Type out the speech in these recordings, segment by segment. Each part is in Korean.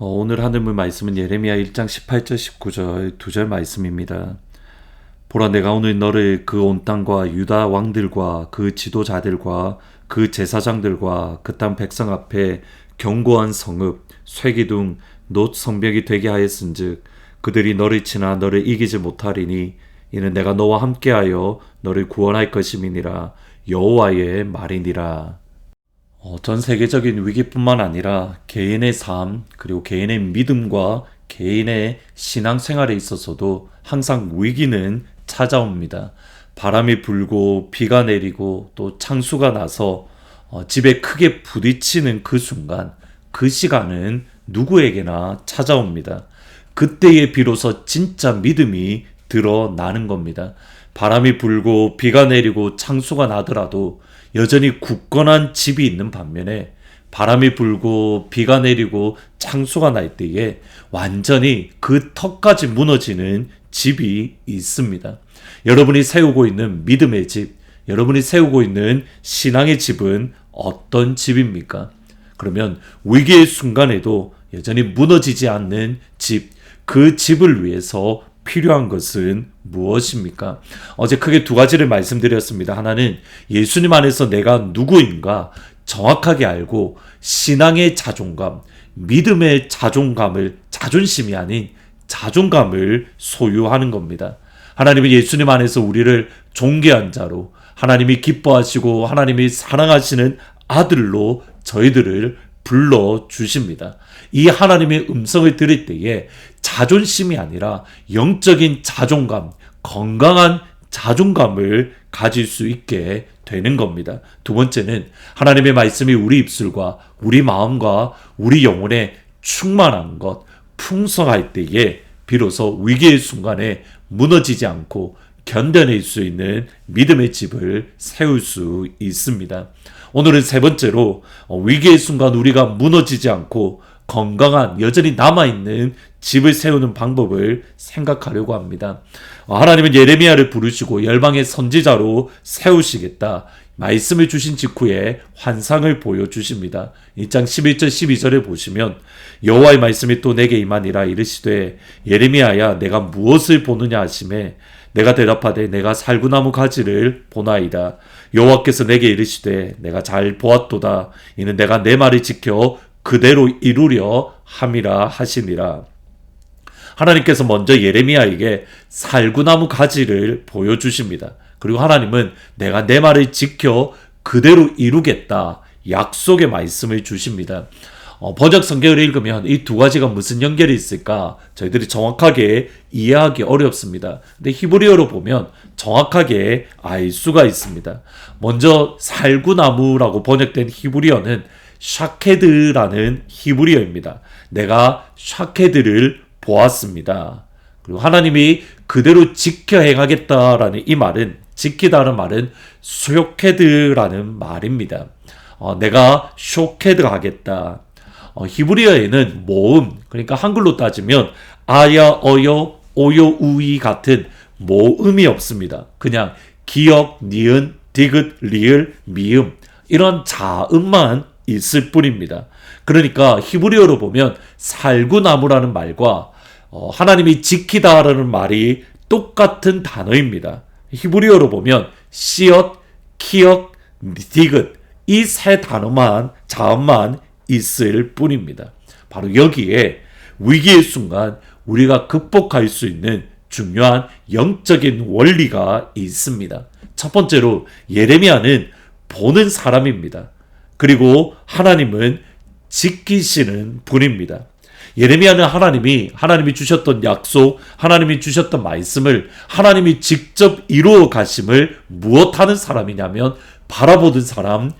오늘 하늘문 말씀은 예레미야 1장 18절 19절 2절 말씀입니다. 보라, 내가 오늘 너를 그 온 땅과 유다 왕들과 그 지도자들과 그 제사장들과 그 땅 백성 앞에 견고한 성읍 쇠기둥 놋 성벽이 되게 하였은즉 그들이 너를 치나 너를 이기지 못하리니 이는 내가 너와 함께하여 너를 구원할 것임이니라. 여호와의 말이니라. 전 세계적인 위기뿐만 아니라 개인의 삶 그리고 개인의 믿음과 개인의 신앙생활에 있어서도 항상 위기는 찾아옵니다. 바람이 불고 비가 내리고 또 창수가 나서 집에 크게 부딪히는 그 순간, 그 시간은 누구에게나 찾아옵니다. 그때에 비로소 진짜 믿음이 드러나는 겁니다. 바람이 불고 비가 내리고 창수가 나더라도 여전히 굳건한 집이 있는 반면에 바람이 불고 비가 내리고 창수가 날 때에 완전히 그 턱까지 무너지는 집이 있습니다. 여러분이 세우고 있는 믿음의 집, 여러분이 세우고 있는 신앙의 집은 어떤 집입니까? 그러면 위기의 순간에도 여전히 무너지지 않는 집, 그 집을 위해서 필요한 것은 무엇입니까? 어제 크게 두 가지를 말씀드렸습니다. 하나는 예수님 안에서 내가 누구인가 정확하게 알고 신앙의 자존감, 믿음의 자존감을, 자존심이 아닌 자존감을 소유하는 겁니다. 하나님은 예수님 안에서 우리를 존귀한 자로, 하나님이 기뻐하시고 하나님이 사랑하시는 아들로 저희들을 불러주십니다. 이 하나님의 음성을 들을 때에 자존심이 아니라 영적인 자존감, 건강한 자존감을 가질 수 있게 되는 겁니다. 두 번째는 하나님의 말씀이 우리 입술과 우리 마음과 우리 영혼에 충만한 것, 풍성할 때에 비로소 위기의 순간에 무너지지 않고 견뎌낼 수 있는 믿음의 집을 세울 수 있습니다. 오늘은 세 번째로 위기의 순간 우리가 무너지지 않고 건강한 여전히 남아있는 집을 세우는 방법을 생각하려고 합니다. 하나님은 예레미야를 부르시고 열방의 선지자로 세우시겠다 말씀을 주신 직후에 환상을 보여주십니다. 1장 11절 12절에 보시면 여호와의 말씀이 또 내게 임하니라. 이르시되 예레미야야 내가 무엇을 보느냐 하시매 내가 대답하되 내가 살구나무 가지를 보나이다. 여호와께서 내게 이르시되 내가 잘 보았도다. 이는 내가 내 말을 지켜 그대로 이루려 함이라 하시니라. 하나님께서 먼저 예레미야에게 살구나무 가지를 보여주십니다. 그리고 하나님은 내가 내 말을 지켜 그대로 이루겠다 약속의 말씀을 주십니다. 번역 성경을 읽으면 이 두 가지가 무슨 연결이 있을까 저희들이 정확하게 이해하기 어렵습니다. 근데 히브리어로 보면 정확하게 알 수가 있습니다. 먼저 살구나무라고 번역된 히브리어는 샤케드라는 히브리어입니다. 내가 샤케드를 보았습니다. 그리고 하나님이 그대로 지켜 행하겠다라는 이 말은, 지키다는 말은 쇼케드라는 말입니다. 내가 쇼케드 하겠다. 히브리어에는 모음, 그러니까 한글로 따지면 아야, 어여, 오요, 우이 같은 모음이 없습니다. 그냥 기역, 니은, 디귿, 리을, 미음 이런 자음만 있을 뿐입니다. 그러니까 히브리어로 보면 살구나무라는 말과 하나님이 지키다라는 말이 똑같은 단어입니다. 히브리어로 보면 시엇, 키역, 디귿 이 세 단어만, 자음만 있을 뿐입니다. 바로 여기에 위기의 순간 우리가 극복할 수 있는 중요한 영적인 원리가 있습니다. 첫 번째로 예레미야는 보는 사람입니다. 그리고 하나님은 지키시는 분입니다. 예레미야는 하나님이 주셨던 약속, 하나님이 주셨던 말씀을 하나님이 직접 이루어 가심을 무엇하는 사람이냐면 바라보는 사람,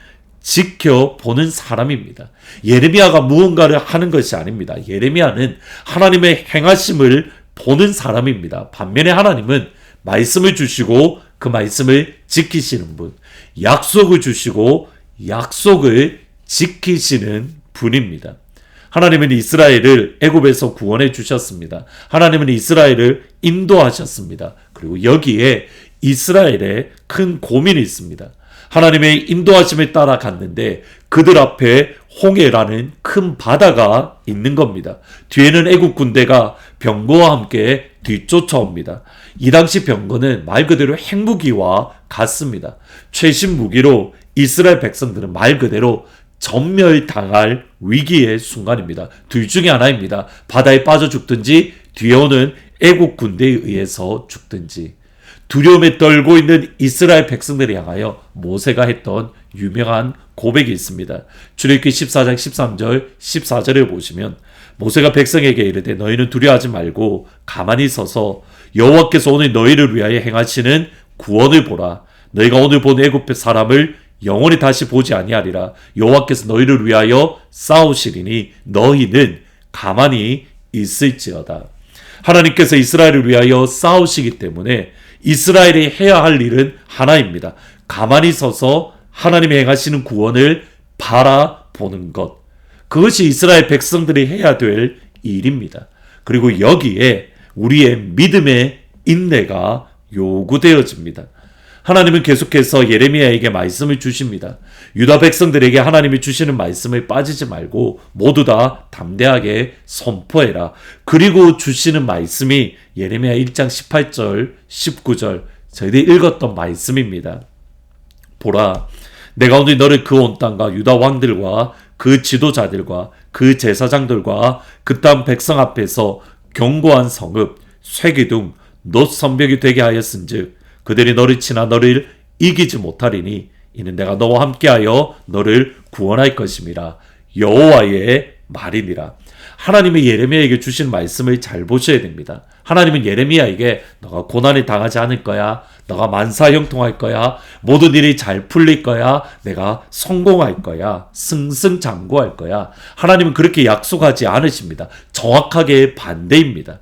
지켜보는 사람입니다. 예레미야가 무언가를 하는 것이 아닙니다. 예레미야는 하나님의 행하심을 보는 사람입니다. 반면에 하나님은 말씀을 주시고 그 말씀을 지키시는 분, 약속을 주시고 약속을 지키시는 분입니다. 하나님은 이스라엘을 애굽에서 구원해 주셨습니다. 하나님은 이스라엘을 인도하셨습니다. 그리고 여기에 이스라엘에 큰 고민이 있습니다. 하나님의 인도하심을 따라 갔는데 그들 앞에 홍해라는 큰 바다가 있는 겁니다. 뒤에는 애국 군대가 병거와 함께 뒤쫓아옵니다. 이 당시 병거는 말 그대로 핵무기와 같습니다. 최신 무기로 이스라엘 백성들은 말 그대로 전멸당할 위기의 순간입니다. 둘 중에 하나입니다. 바다에 빠져 죽든지 뒤에 오는 애국 군대에 의해서 죽든지. 두려움에 떨고 있는 이스라엘 백성들을 향하여 모세가 했던 유명한 고백이 있습니다. 출애굽기 14장 13절 14절을 보시면 모세가 백성에게 이르되 너희는 두려워하지 말고 가만히 서서 여호와께서 오늘 너희를 위하여 행하시는 구원을 보라. 너희가 오늘 본 애굽 사람을 영원히 다시 보지 아니하리라. 여호와께서 너희를 위하여 싸우시리니 너희는 가만히 있을지어다. 하나님께서 이스라엘을 위하여 싸우시기 때문에 이스라엘이 해야 할 일은 하나입니다. 가만히 서서 하나님이 행하시는 구원을 바라보는 것. 그것이 이스라엘 백성들이 해야 될 일입니다. 그리고 여기에 우리의 믿음의 인내가 요구되어집니다. 하나님은 계속해서 예레미야에게 말씀을 주십니다. 유다 백성들에게 하나님이 주시는 말씀을 빠지지 말고 모두 다 담대하게 선포해라. 그리고 주시는 말씀이 예레미야 1장 18절 19절 저희들이 읽었던 말씀입니다. 보라, 내가 오늘 너를 그 온 땅과 유다 왕들과 그 지도자들과 그 제사장들과 그 땅 백성 앞에서 견고한 성읍 쇠기둥 놋 성벽이 되게 하였은즉 그들이 너를 치나 너를 이기지 못하리니 이는 내가 너와 함께하여 너를 구원할 것임이라. 여호와의 말이니라. 하나님이 예레미야에게 주신 말씀을 잘 보셔야 됩니다. 하나님은 예레미야에게 너가 고난을 당하지 않을 거야. 너가 만사형통할 거야. 모든 일이 잘 풀릴 거야. 내가 성공할 거야. 승승장구할 거야. 하나님은 그렇게 약속하지 않으십니다. 정확하게 반대입니다.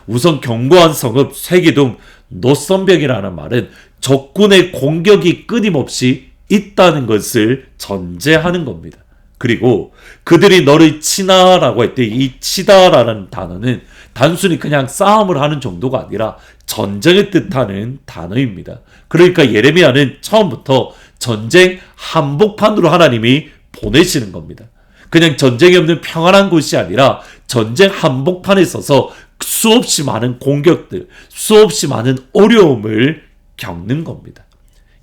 우선 견고한 성읍 쇠기둥 놋성벽이라는 말은 적군의 공격이 끊임없이 있다는 것을 전제하는 겁니다. 그리고 그들이 너를 치나라고 할 때 이 치다라는 단어는 단순히 그냥 싸움을 하는 정도가 아니라 전쟁을 뜻하는 단어입니다. 그러니까 예레미야는 처음부터 전쟁 한복판으로 하나님이 보내시는 겁니다. 그냥 전쟁이 없는 평안한 곳이 아니라 전쟁 한복판에 서서 수없이 많은 공격들, 수없이 많은 어려움을 겪는 겁니다.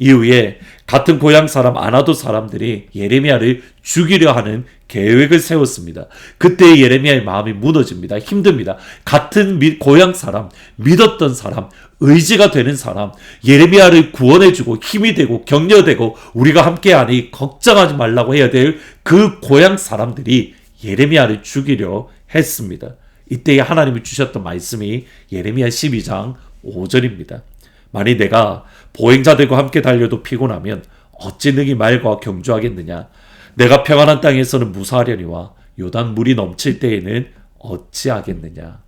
이후에 같은 고향 사람 아나도 사람들이 예레미야를 죽이려 하는 계획을 세웠습니다. 그때 예레미야의 마음이 무너집니다. 힘듭니다. 같은 고향 사람, 믿었던 사람, 의지가 되는 사람, 예레미야를 구원해주고 힘이 되고 격려되고 우리가 함께하니 걱정하지 말라고 해야 될 그 고향 사람들이 예레미야를 죽이려 했습니다. 이때 하나님이 주셨던 말씀이 예레미야 12장 5절입니다. 만일 내가 보행자들과 함께 달려도 피곤하면 어찌 능히 말과 경주하겠느냐. 내가 평안한 땅에서는 무사하려니와 요단 물이 넘칠 때에는 어찌하겠느냐.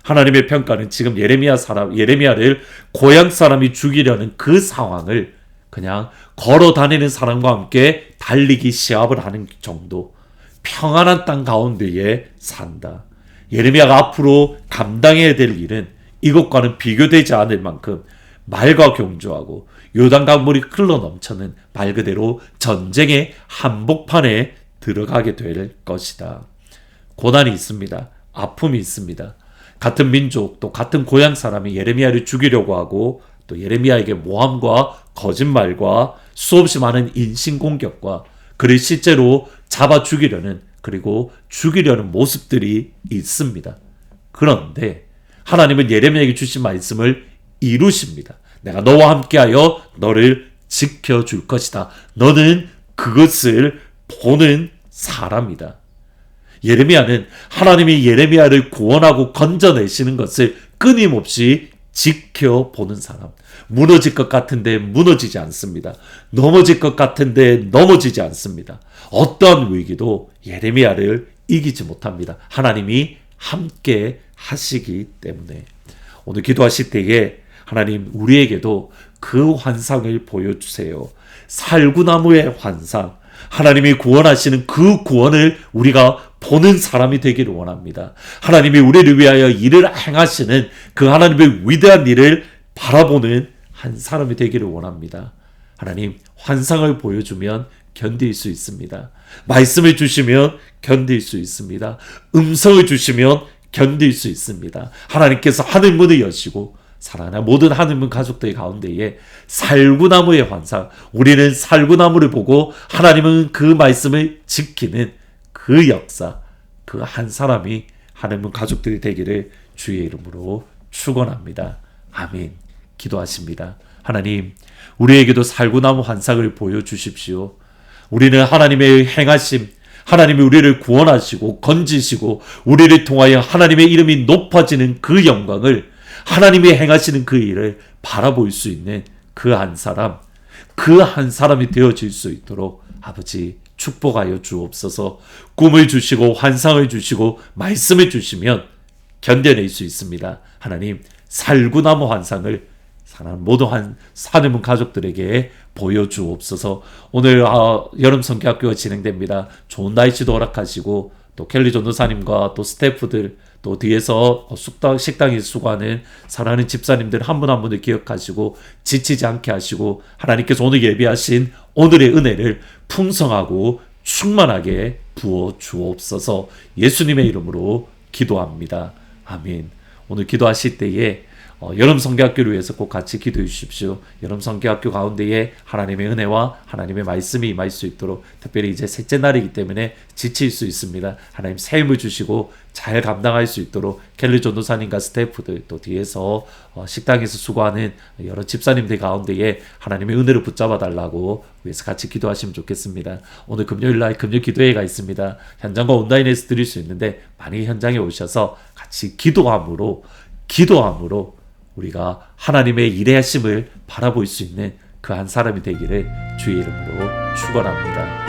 하나님의 평가는 지금 예레미야를 고향 사람이 죽이려는 그 상황을 그냥 걸어 다니는 사람과 함께 달리기 시합을 하는 정도. 평안한 땅 가운데에 산다. 예레미야가 앞으로 감당해야 될 일은 이것과는 비교되지 않을 만큼 말과 경주하고 요단강 물이 흘러 넘쳐는 말 그대로 전쟁의 한복판에 들어가게 될 것이다. 고난이 있습니다. 아픔이 있습니다. 같은 민족 또 같은 고향 사람이 예레미야를 죽이려고 하고 또 예레미야에게 모함과 거짓말과 수없이 많은 인신공격과 그를 실제로 잡아 죽이려는 그리고 죽이려는 모습들이 있습니다. 그런데 하나님은 예레미야에게 주신 말씀을 이루십니다. 내가 너와 함께하여 너를 지켜줄 것이다. 너는 그것을 보는 사람이다. 예레미야는 하나님이 예레미야를 구원하고 건져내시는 것을 끊임없이 지켜보는 사람. 무너질 것 같은데 무너지지 않습니다. 넘어질 것 같은데 넘어지지 않습니다. 어떠한 위기도 예레미야를 이기지 못합니다. 하나님이 함께 하시기 때문에. 오늘 기도하실 때에 하나님 우리에게도 그 환상을 보여주세요. 살구나무의 환상, 하나님이 구원하시는 그 구원을 우리가 보는 사람이 되기를 원합니다. 하나님이 우리를 위하여 일을 행하시는 그 하나님의 위대한 일을 바라보는 한 사람이 되기를 원합니다. 하나님 환상을 보여주면 견딜 수 있습니다. 말씀을 주시면 견딜 수 있습니다. 음성을 주시면 견딜 수 있습니다. 하나님께서 하늘문을 여시고 사랑하는 모든 하늘문 가족들 가운데에 살구나무의 환상, 우리는 살구나무를 보고 하나님은 그 말씀을 지키는 그 역사, 그 한 사람이 하늘문 가족들이 되기를 주의 이름으로 축원합니다. 아멘. 기도하십니다. 하나님, 우리에게도 살구나무 환상을 보여주십시오. 우리는 하나님의 행하심, 하나님이 우리를 구원하시고 건지시고 우리를 통하여 하나님의 이름이 높아지는 그 영광을, 하나님이 행하시는 그 일을 바라볼 수 있는 그 한 사람, 그 한 사람이 되어질 수 있도록 아버지 축복하여 주옵소서. 꿈을 주시고 환상을 주시고 말씀을 주시면 견뎌낼 수 있습니다. 하나님, 살구나무 환상을 사랑하는 모든 하늘문 가족들에게 보여주옵소서. 오늘 여름 성교학교가 진행됩니다. 좋은 날씨도 허락하시고 또 켈리 전도사님과 또 스태프들, 또 뒤에서 식당에 수고하는 사랑하는 집사님들 한 분 한 분을 기억하시고 지치지 않게 하시고, 하나님께서 오늘 예비하신 오늘의 은혜를 풍성하고 충만하게 부어 주옵소서. 예수님의 이름으로 기도합니다. 아멘. 오늘 기도하실 때에 여름 성교학교를 위해서 꼭 같이 기도해 주십시오. 여름 성교학교 가운데에 하나님의 은혜와 하나님의 말씀이 임할 수 있도록, 특별히 이제 셋째 날이기 때문에 지칠 수 있습니다. 하나님 새 힘을 주시고 잘 감당할 수 있도록 켈리 전도사님과 스태프들, 또 뒤에서 식당에서 수고하는 여러 집사님들 가운데에 하나님의 은혜를 붙잡아 달라고 위해서 같이 기도하시면 좋겠습니다. 오늘 금요일날 금요 기도회가 있습니다. 현장과 온라인에서 드릴 수 있는데 많이 현장에 오셔서 같이 기도함으로 우리가 하나님의 일의 하심을 바라볼 수 있는 그 한 사람이 되기를 주의 이름으로 축원합니다.